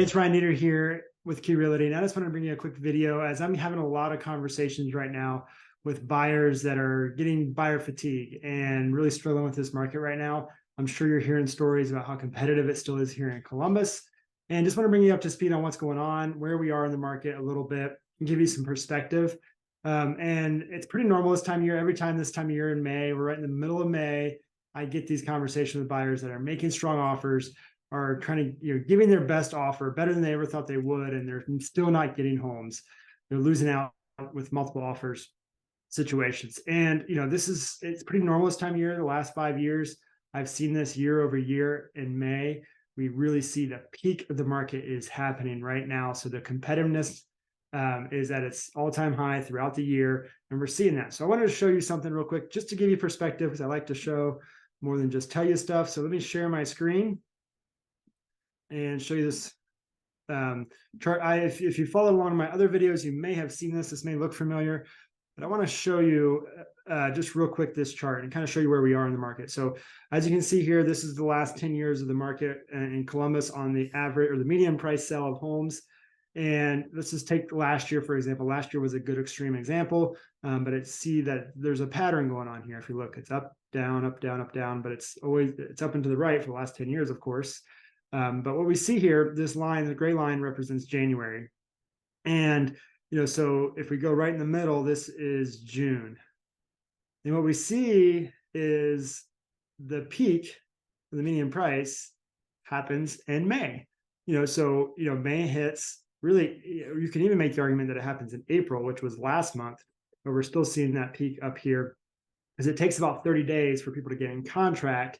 Hey, it's Ryan Deeter here with Key Realty. And I just want to bring you a quick video as I'm having a lot of conversations right now with buyers that are getting buyer fatigue and really struggling with this market right now. I'm sure you're hearing stories about how competitive it still is here in Columbus. And just want to bring you up to speed on what's going on, where we are in the market a little bit, and give you some perspective. And it's pretty normal this time of year. Every time this time of year in May, we're right in the middle of May, I get these conversations with buyers that are making strong offers, are trying to, giving their best offer, better than they ever thought they would, and they're still not getting homes. They're losing out with multiple offers situations. And it's pretty normal this time of year. The last 5 years, I've seen this year over year. In May, we really see the peak of the market is happening right now. So the competitiveness is at its all-time high throughout the year, and we're seeing that. So I wanted to show you something real quick, just to give you perspective, because I like to show more than just tell you stuff. So let me share my screen and show you this chart. If you follow along in my other videos, you may have seen this. This may look familiar, but I want to show you just real quick this chart and kind of show you where we are in the market. So as you can see here, this is the last 10 years of the market in Columbus on the average or the median price sale of homes. And let's just take last year, for example. Last year was a good extreme example, but see that there's a pattern going on here. If you look, it's up, down, up, down, up, down, but it's up and to the right for the last 10 years, of course. But what we see here, this line, the gray line, represents January. And, so if we go right in the middle, this is June. And what we see is the peak of the median price happens in May. May hits, really, you can even make the argument that it happens in April, which was last month, but we're still seeing that peak up here, because it takes about 30 days for people to get in contract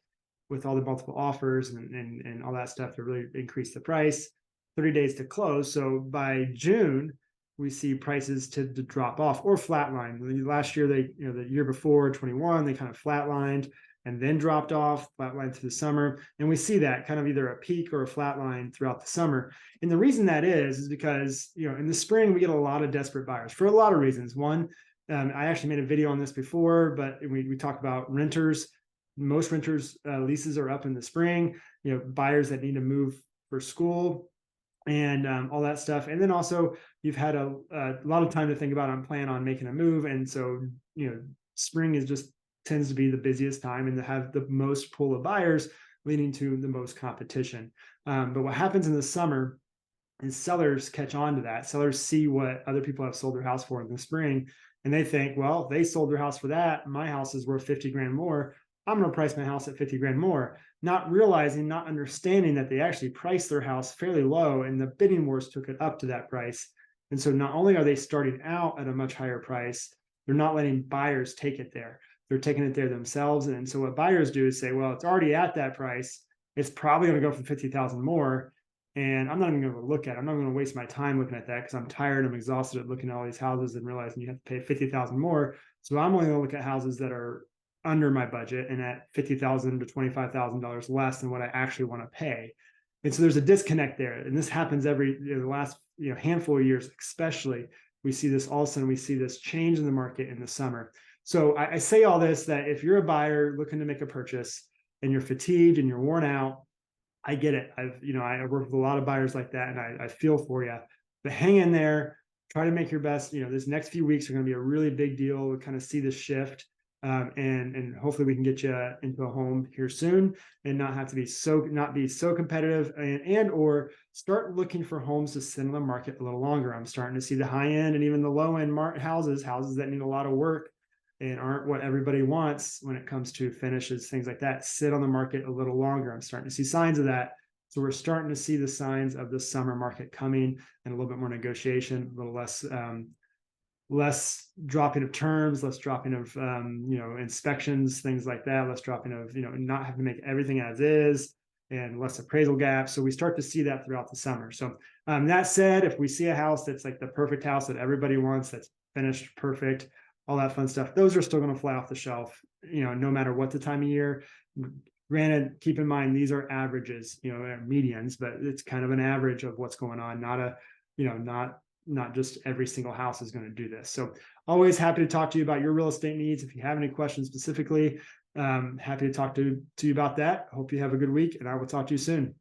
with all the multiple offers and all that stuff to really increase the price, 30 days to close. So by June, we see prices to drop off or flatline. Last year, the year before, 21, they kind of flatlined and then dropped off, flatlined through the summer. And we see that kind of either a peak or a flatline throughout the summer. And the reason that is because, in the spring, we get a lot of desperate buyers for a lot of reasons. One, I actually made a video on this before, but we talked about renters. Most renters leases are up in the spring, buyers that need to move for school and all that stuff. And then also you've had a lot of time to think about and plan on making a move. And so, spring tends to be the busiest time and to have the most pool of buyers, leading to the most competition. But what happens in the summer is sellers catch on to that. Sellers see what other people have sold their house for in the spring, and they think, well, they sold their house for that. My house is worth 50 grand more. I'm going to price my house at 50 grand more, not realizing, not understanding that they actually priced their house fairly low and the bidding wars took it up to that price. And so not only are they starting out at a much higher price, they're not letting buyers take it there. They're taking it there themselves. And so what buyers do is say, well, it's already at that price. It's probably going to go for 50,000 more. And I'm not even going to look at it. I'm not going to waste my time looking at that because I'm tired. I'm exhausted at looking at all these houses and realizing you have to pay 50,000 more. So I'm only going to look at houses that are under my budget and at $50,000 to $25,000 less than what I actually want to pay. And so there's a disconnect there. And this happens the last handful of years, especially. We see this all of a sudden, we see this change in the market in the summer. So I say all this, that if you're a buyer looking to make a purchase and you're fatigued and you're worn out, I get it. I work with a lot of buyers like that, and I feel for you. But hang in there, try to make your best. This next few weeks are going to be a really big deal. We'll kind of see the shift. And hopefully we can get you into a home here soon and not be so competitive and or start looking for homes to sit in the market a little longer. I'm starting to see the high end and even the low end houses that need a lot of work and aren't what everybody wants when it comes to finishes, things like that, sit on the market a little longer. I'm starting to see signs of that. So we're starting to see the signs of the summer market coming and a little bit more negotiation, a little less dropping of terms, less dropping of, inspections, things like that, less dropping of, not having to make everything as is, and less appraisal gaps. So we start to see that throughout the summer. So that said, if we see a house that's like the perfect house that everybody wants, that's finished perfect, all that fun stuff, those are still going to fly off the shelf, no matter what the time of year. Granted, keep in mind, these are averages, medians, but it's kind of an average of what's going on, not just every single house is going to do this. So always happy to talk to you about your real estate needs. If you have any questions specifically, happy to talk to you about that. Hope you have a good week, and I will talk to you soon.